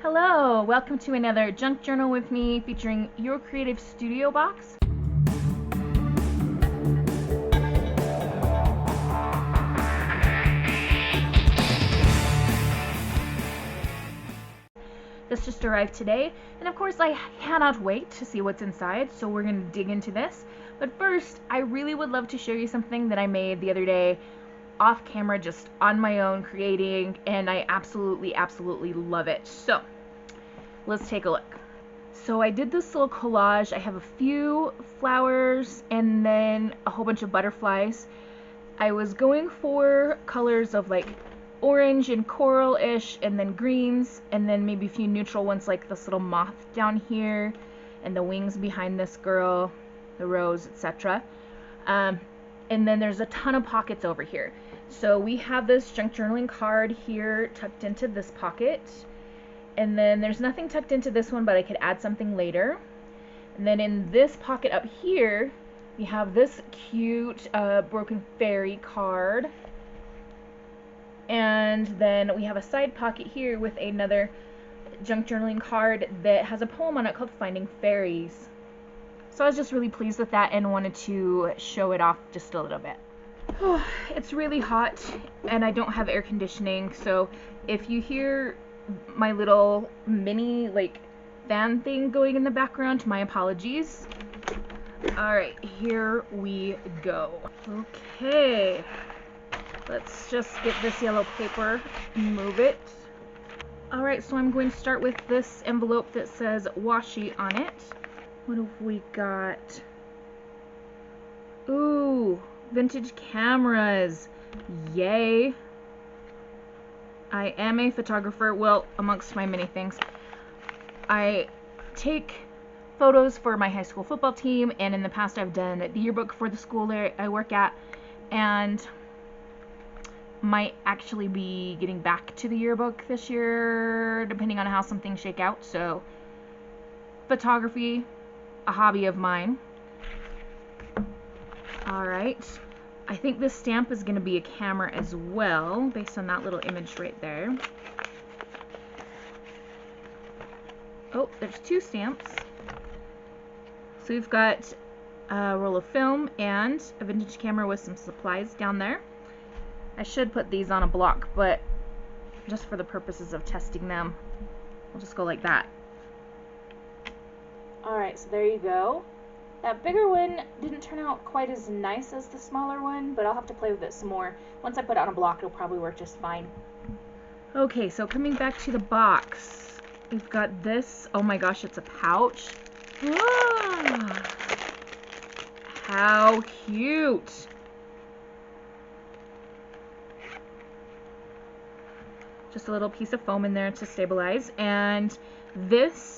Hello, welcome to another junk journal with me featuring your creative studio box. This just arrived today, and of course I cannot wait to see what's inside, so we're going to dig into this. But first, I really would love to show you something that I made the other day off camera, just on my own creating, and I absolutely love it. So let's take a look. So I did this little collage. I have a few flowers and then a whole bunch of butterflies. I was going for colors of like orange and coral-ish, and then greens, and then maybe a few neutral ones like this little moth down here and the wings behind this girl, the rose, etc. And then there's a ton of pockets over here. So we have this junk journaling card here tucked into this pocket. And then there's nothing tucked into this one, but I could add something later. And then in this pocket up here, we have this cute broken fairy card. And then we have a side pocket here with another junk journaling card that has a poem on it called Finding Fairies. So I was just really pleased with that and wanted to show it off just a little bit. Oh, it's really hot and I don't have air conditioning, so if you hear my little mini like fan thing going in the background, my apologies. Alright, here we go. Okay, let's just get this yellow paper and move it. Alright, so I'm going to start with this envelope that says washi on it. What have we got? Ooh, vintage cameras. Yay. I am a photographer, well, amongst my many things. I take photos for my high school football team, and in the past I've done the yearbook for the school that I work at, and might actually be getting back to the yearbook this year, depending on how some things shake out. So, photography, a hobby of mine. Alright. I think this stamp is going to be a camera as well, based on that little image right there. Oh, there's two stamps. So we've got a roll of film and a vintage camera with some supplies down there. I should put these on a block, but just for the purposes of testing them, I'll just go like that. Alright, so there you go. That bigger one didn't turn out quite as nice as the smaller one, but I'll have to play with it some more. Once I put it on a block, it'll probably work just fine. Okay, so coming back to the box, we've got this. Oh my gosh, it's a pouch. Ah, how cute. Just a little piece of foam in there to stabilize. And this,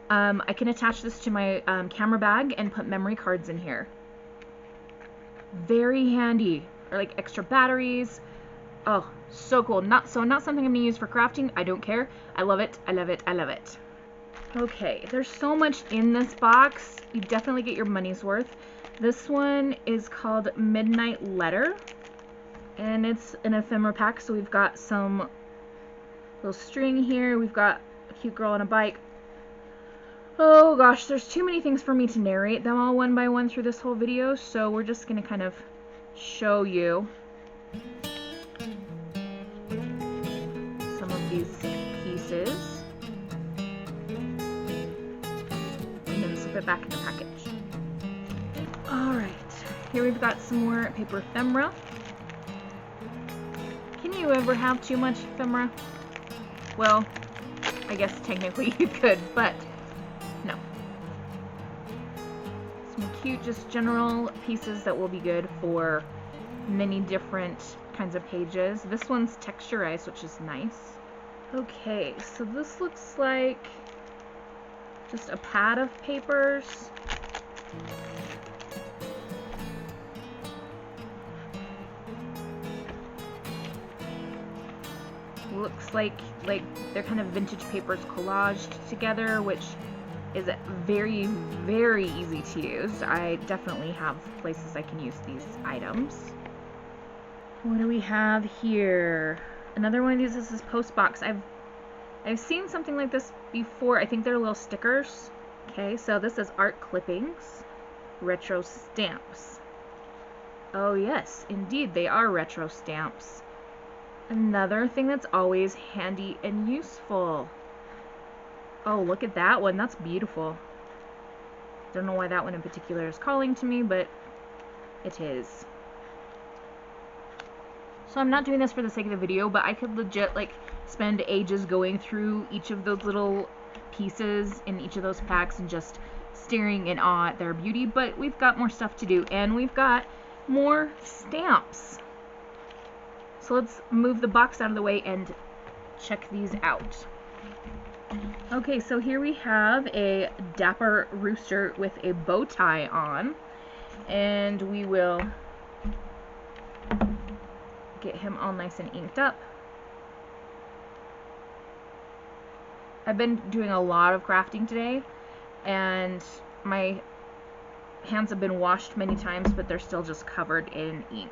I can attach this to my camera bag and put memory cards in here. Very handy. Or like extra batteries. Oh, so cool. Not something I'm going to use for crafting. I don't care. I love it. I love it. I love it. Okay, there's so much in this box. You definitely get your money's worth. This one is called Midnight Letter. And it's an ephemera pack. So we've got some little string here. We've got a cute girl on a bike. Oh gosh, there's too many things for me to narrate them all one by one through this whole video, so we're just going to kind of show you some of these pieces and then slip it back in the package. Alright, here we've got some more paper ephemera. Can you ever have too much ephemera? Well, I guess technically you could, but no. Some cute, just general pieces that will be good for many different kinds of pages. This one's texturized, which is nice. Okay, so this looks like just a pad of papers. Looks like they're kind of vintage papers collaged together, which is very easy to use. I definitely have places I can use these items. What do we have here? Another one of these is this post box. I've I've seen something like this before. I think they're little stickers. Okay, so this is art clippings, retro stamps. Oh yes, indeed they are retro stamps. Another thing that's always handy and useful. Oh, look at that one. That's beautiful. Don't know why that one in particular is calling to me, but it is. So I'm not doing this for the sake of the video, but I could legit like spend ages going through each of those little pieces in each of those packs and just staring in awe at their beauty, but we've got more stuff to do, and we've got more stamps. So let's move the box out of the way and check these out. Okay, so here we have a dapper rooster with a bow tie on, and we will get him all nice and inked up. I've been doing a lot of crafting today, and my hands have been washed many times, but they're still just covered in ink.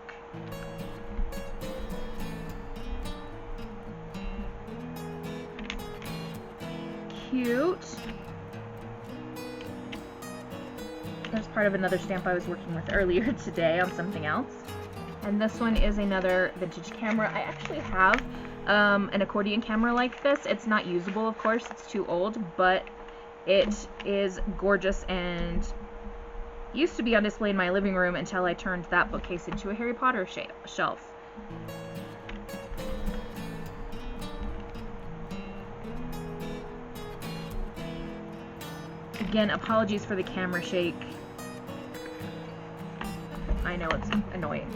Cute. There's part of another stamp I was working with earlier today on something else. And this one is another vintage camera. I actually have an accordion camera like this. It's not usable, of course, it's too old, but it is gorgeous and used to be on display in my living room until I turned that bookcase into a Harry Potter shelf. Again, apologies for the camera shake. I know it's annoying.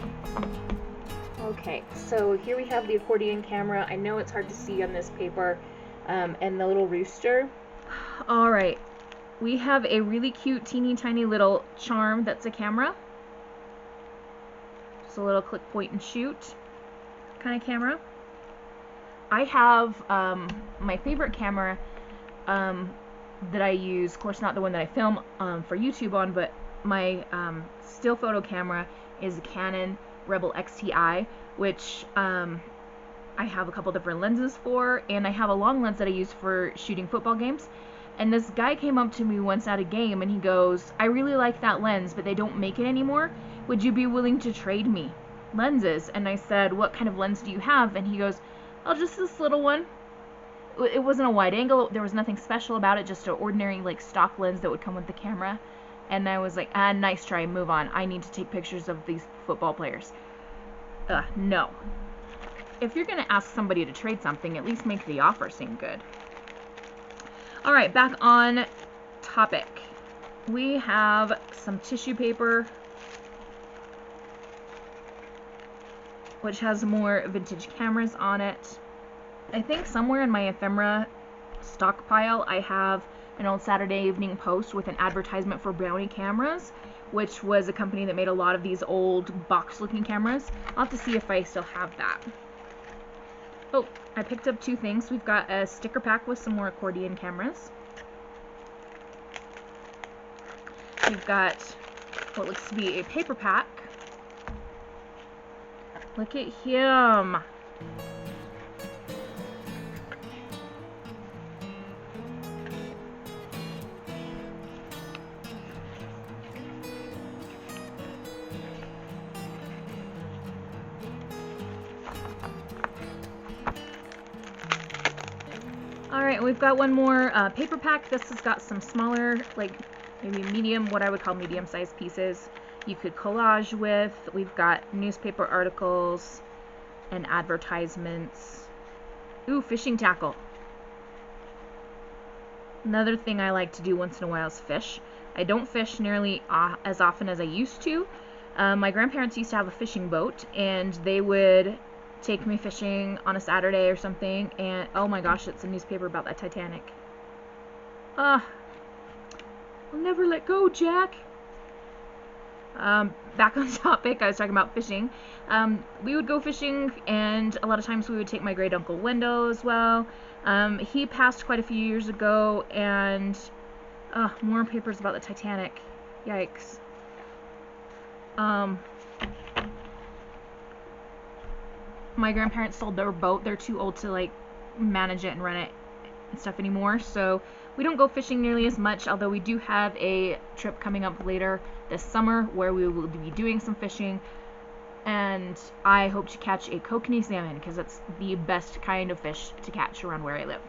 Okay, so here we have the accordion camera. I know it's hard to see on this paper, and the little rooster. Alright, we have a really cute, teeny tiny little charm that's a camera. Just a little click, point, and shoot kind of camera. I have my favorite camera that I use, of course not the one that I film for YouTube on, but my still photo camera is a Canon Rebel XTI, which I have a couple different lenses for, and I have a long lens that I use for shooting football games. And this guy came up to me once at a game and he goes, "I really like that lens, but they don't make it anymore. Would you be willing to trade me lenses?" And I said, "What kind of lens do you have?" And he goes, "Oh, just this little one." It wasn't a wide angle, there was nothing special about it, just an ordinary like stock lens that would come with the camera. And I was like, nice try, move on. I need to take pictures of these football players. No. If you're gonna ask somebody to trade something, at least make the offer seem good. Alright, back on topic. We have some tissue paper, which has more vintage cameras on it. I think somewhere in my ephemera stockpile I have an old Saturday Evening Post with an advertisement for Brownie Cameras, which was a company that made a lot of these old box-looking cameras. I'll have to see if I still have that. Oh, I picked up two things. We've got a sticker pack with some more accordion cameras. We've got what looks to be a paper pack. Look at him. Alright, we've got one more paper pack. This has got some smaller, like maybe medium, what I would call medium-sized pieces you could collage with. We've got newspaper articles and advertisements. Ooh, fishing tackle. Another thing I like to do once in a while is fish. I don't fish nearly as often as I used to. My grandparents used to have a fishing boat, and they would take me fishing on a Saturday or something, and oh my gosh, it's a newspaper about the Titanic. I'll never let go, Jack. Back on topic, I was talking about fishing. We would go fishing, and a lot of times we would take my great uncle Wendell as well. He passed quite a few years ago, and more papers about the Titanic. Yikes. My grandparents sold their boat. They're too old to like manage it and run it and stuff anymore, so we don't go fishing nearly as much, although we do have a trip coming up later this summer where we will be doing some fishing, and I hope to catch a kokanee salmon because it's the best kind of fish to catch around where I live.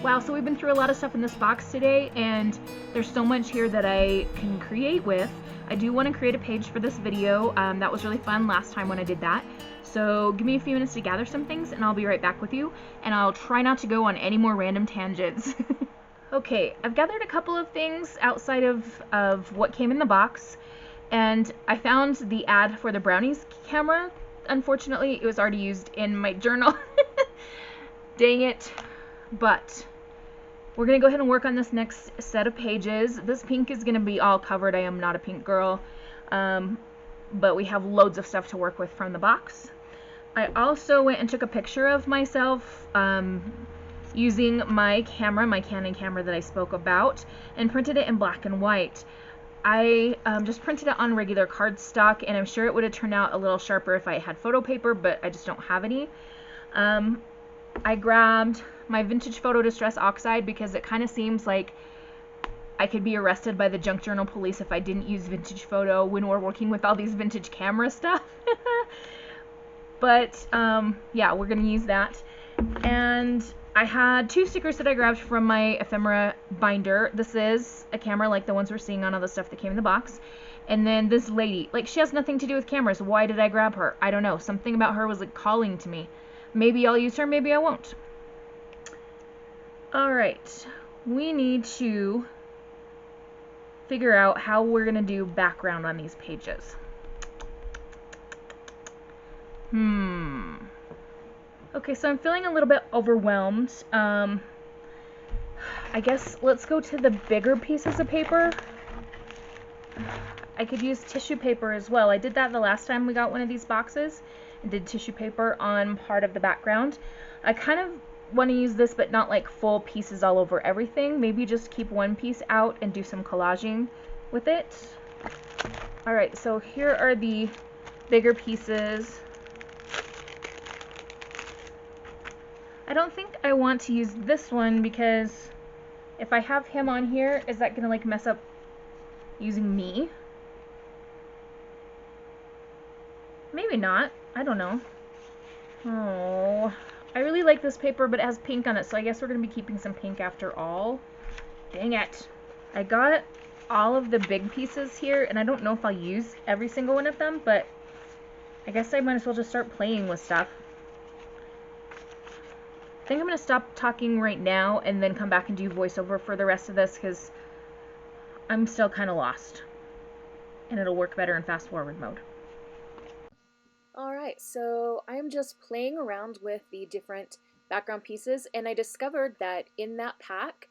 Wow, so we've been through a lot of stuff in this box today, and there's so much here that I can create with. I do want to create a page for this video. That was really fun last time when I did that. So give me a few minutes to gather some things and I'll be right back with you, and I'll try not to go on any more random tangents. Okay, I've gathered a couple of things outside of what came in the box, and I found the ad for the brownies camera. Unfortunately, it was already used in my journal. Dang it. But we're going to go ahead and work on this next set of pages. This pink is going to be all covered. I am not a pink girl. But we have loads of stuff to work with from the box. I also went and took a picture of myself using my camera, my Canon camera that I spoke about, and printed it in black and white. I just printed it on regular cardstock, and I'm sure it would have turned out a little sharper if I had photo paper, but I just don't have any. I grabbed my vintage photo distress oxide because it kind of seems like I could be arrested by the junk journal police if I didn't use vintage photo when we're working with all these vintage camera stuff. But yeah, we're gonna use that. And I had 2 stickers that I grabbed from my ephemera binder. This is a camera like the ones we're seeing on all the stuff that came in the box. And then this lady, like, she has nothing to do with cameras. Why did I grab her? I don't know. Something about her was like calling to me. Maybe I'll use her, maybe I won't. Alright, we need to figure out how we're going to do background on these pages. Okay, so I'm feeling a little bit overwhelmed. I guess let's go to the bigger pieces of paper. I could use tissue paper as well. I did that the last time we got one of these boxes and did tissue paper on part of the background. I kind of want to use this, but not like full pieces all over everything. Maybe just keep one piece out and do some collaging with it. Alright, so here are the bigger pieces. I don't think I want to use this one because if I have him on here, is that going to like mess up using me? Maybe not. I don't know. Oh, I really like this paper, but it has pink on it, so I guess we're going to be keeping some pink after all. Dang it. I got all of the big pieces here, and I don't know if I'll use every single one of them, but I guess I might as well just start playing with stuff. I think I'm going to stop talking right now and then come back and do voiceover for the rest of this, because I'm still kind of lost. And it'll work better in fast forward mode. Alright, so I'm just playing around with the different background pieces, and I discovered that in that pack,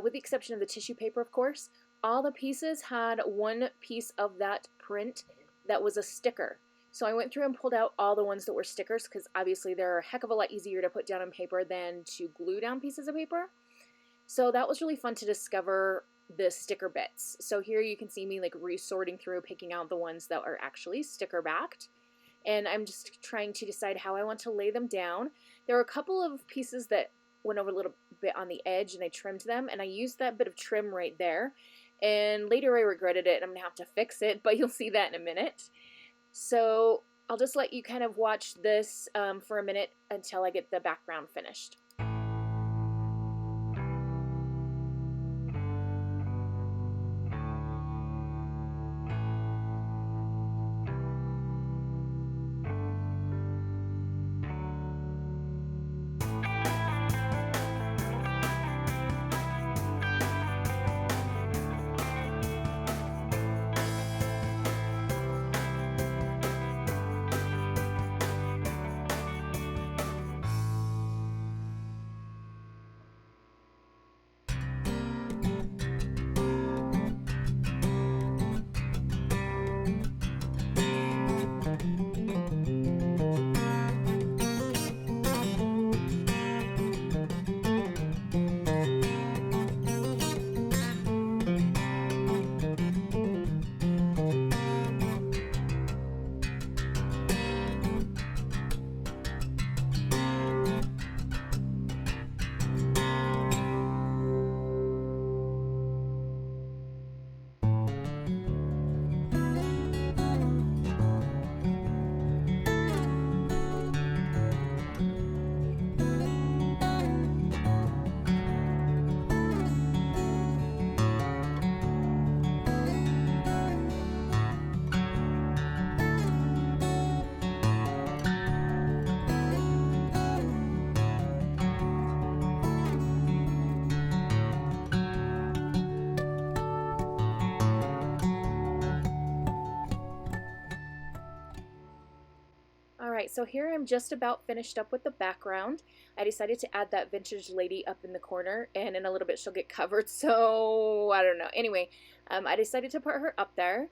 with the exception of the tissue paper of course, all the pieces had one piece of that print that was a sticker. So I went through and pulled out all the ones that were stickers, because obviously they're a heck of a lot easier to put down on paper than to glue down pieces of paper. So that was really fun to discover the sticker bits. So here you can see me like resorting through, picking out the ones that are actually sticker backed. And I'm just trying to decide how I want to lay them down. There are a couple of pieces that went over a little bit on the edge and I trimmed them, and I used that bit of trim right there. And later I regretted it and I'm going to have to fix it, but you'll see that in a minute. So I'll just let you kind of watch this for a minute until I get the background finished. Alright, so here I'm just about finished up with the background. I decided to add that vintage lady up in the corner, and in a little bit she'll get covered, so I don't know. Anyway, I decided to put her up there,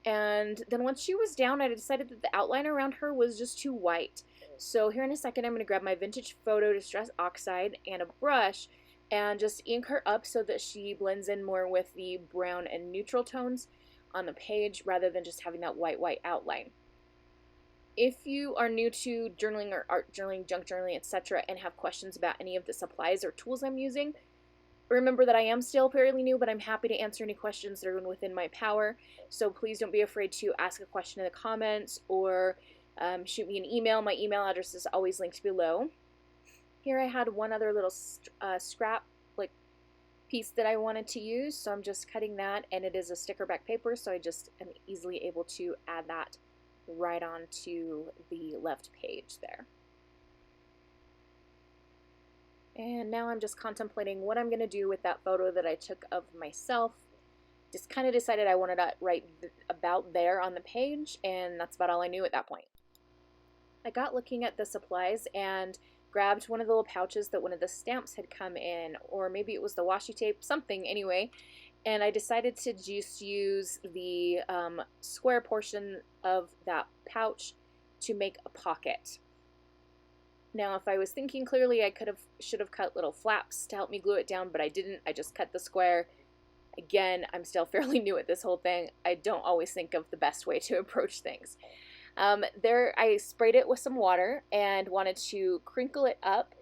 and then once she was down, I decided that the outline around her was just too white. So here in a second, I'm going to grab my vintage photo Distress Oxide and a brush and just ink her up so that she blends in more with the brown and neutral tones on the page rather than just having that white outline. If you are new to journaling or art journaling, junk journaling, etc., and have questions about any of the supplies or tools I'm using, remember that I am still fairly new, but I'm happy to answer any questions that are within my power. So please don't be afraid to ask a question in the comments or shoot me an email. My email address is always linked below. Here I had one other little scrap piece that I wanted to use, so I'm just cutting that, and it is a sticker back paper, so I just am easily able to add that right onto the left page there. And now I'm just contemplating what I'm going to do with that photo that I took of myself. Just kind of decided I wanted to write about there on the page, and that's about all I knew at that point. I got looking at the supplies and grabbed one of the little pouches that one of the stamps had come in, or maybe it was the washi tape, something anyway, and I decided to just use the square portion of that pouch to make a pocket. Now, if I was thinking clearly, I should have cut little flaps to help me glue it down, but I didn't. I just cut the square. Again, I'm still fairly new at this whole thing. I don't always think of the best way to approach things. I sprayed it with some water and wanted to crinkle it up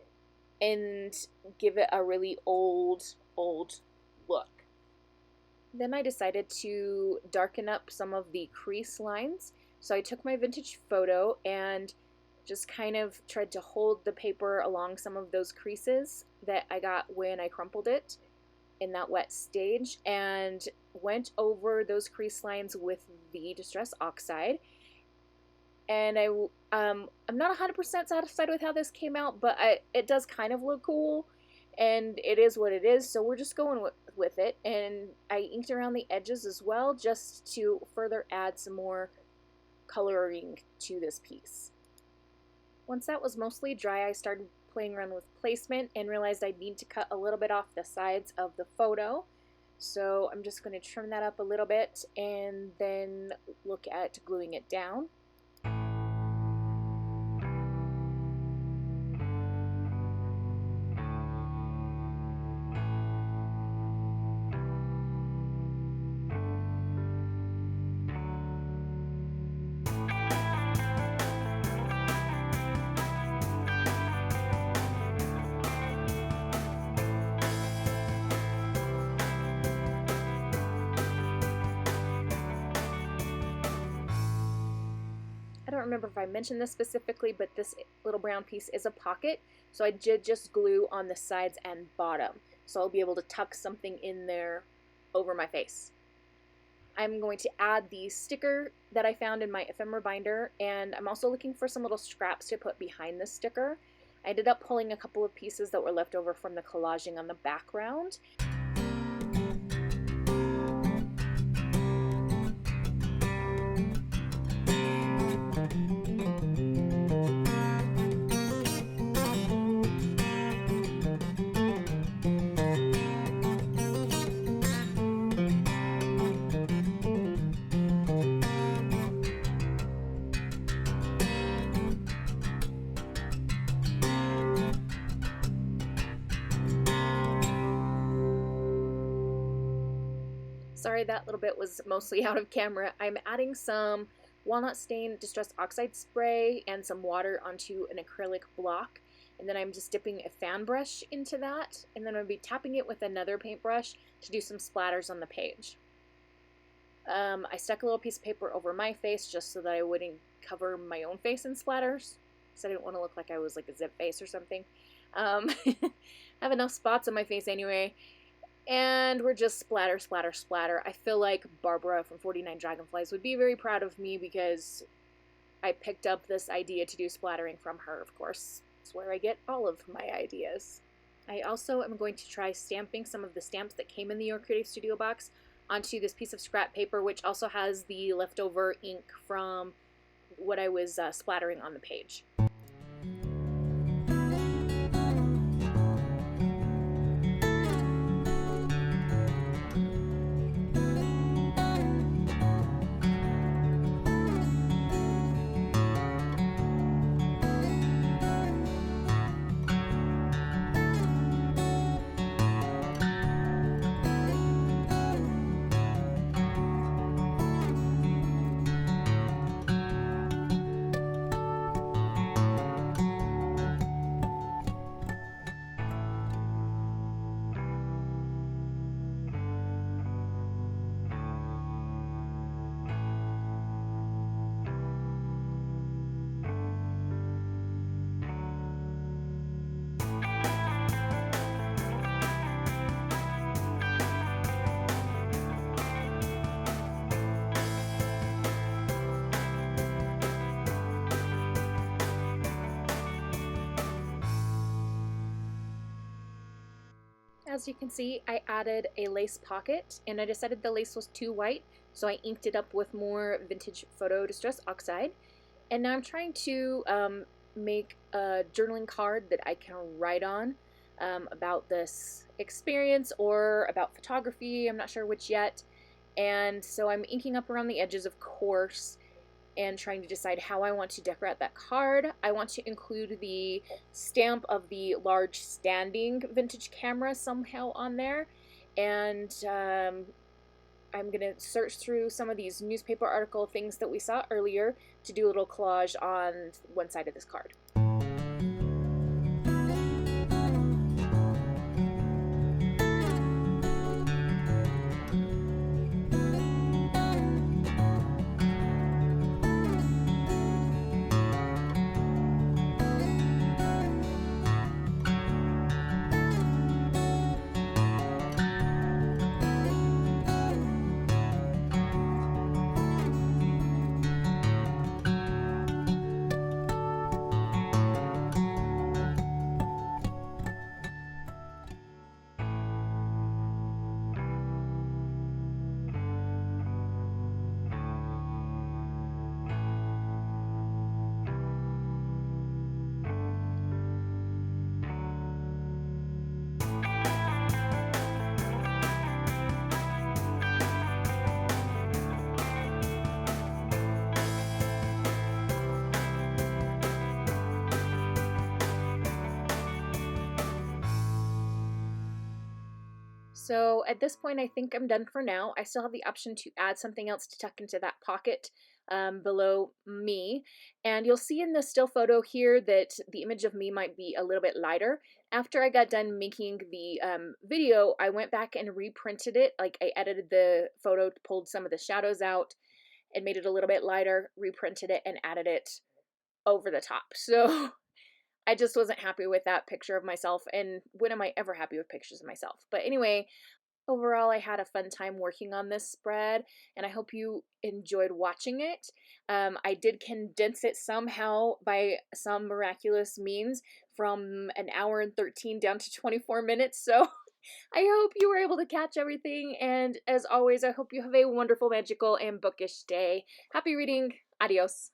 and give it a really old look. Then I decided to darken up some of the crease lines. So I took my vintage photo and just kind of tried to hold the paper along some of those creases that I got when I crumpled it in that wet stage, and went over those crease lines with the Distress Oxide. And I'm not 100% satisfied with how this came out, but it does kind of look cool, and it is what it is, so we're just going with it. And I inked around the edges as well, just to further add some more coloring to this piece. Once that was mostly dry, I started playing around with placement and realized I'd need to cut a little bit off the sides of the photo. So I'm just going to trim that up a little bit and then look at gluing it down. I don't remember if I mentioned this specifically, but this little brown piece is a pocket, so I did just glue on the sides and bottom, so I'll be able to tuck something in there over my face. I'm going to add the sticker that I found in my ephemera binder, and I'm also looking for some little scraps to put behind the sticker. I ended up pulling a couple of pieces that were left over from the collaging on the background. Sorry, that little bit was mostly out of camera. I'm adding some walnut stain Distress Oxide spray and some water onto an acrylic block, and then I'm just dipping a fan brush into that, and then I'll be tapping it with another paintbrush to do some splatters on the page. I stuck a little piece of paper over my face just so that I wouldn't cover my own face in splatters, because I didn't want to look like I was like a zip face or something. I have enough spots on my face anyway. And we're just splatter, splatter, splatter. I feel like Barbara from 49 Dragonflies would be very proud of me because I picked up this idea to do splattering from her, of course. It's where I get all of my ideas. I also am going to try stamping some of the stamps that came in the Your Creative Studio box onto this piece of scrap paper, which also has the leftover ink from what I was splattering on the page. As you can see, I added a lace pocket, and I decided the lace was too white, so I inked it up with more vintage photo distress oxide. And now I'm trying to make a journaling card that I can write on about this experience or about photography. I'm not sure which yet. And so I'm inking up around the edges, of course, and trying to decide how I want to decorate that card. I want to include the stamp of the large standing vintage camera somehow on there. And I'm going to search through some of these newspaper article things that we saw earlier to do a little collage on one side of this card. So at this point, I think I'm done for now. I still have the option to add something else to tuck into that pocket below me. And you'll see in the still photo here that the image of me might be a little bit lighter. After I got done making the video, I went back and reprinted it. Like, I edited the photo, pulled some of the shadows out, and made it a little bit lighter, reprinted it, and added it over the top. So I just wasn't happy with that picture of myself, and when am I ever happy with pictures of myself? But anyway, overall, I had a fun time working on this spread, and I hope you enjoyed watching it. I did condense it somehow by some miraculous means from an hour and 13 down to 24 minutes, so I hope you were able to catch everything, and as always, I hope you have a wonderful, magical, and bookish day. Happy reading. Adios.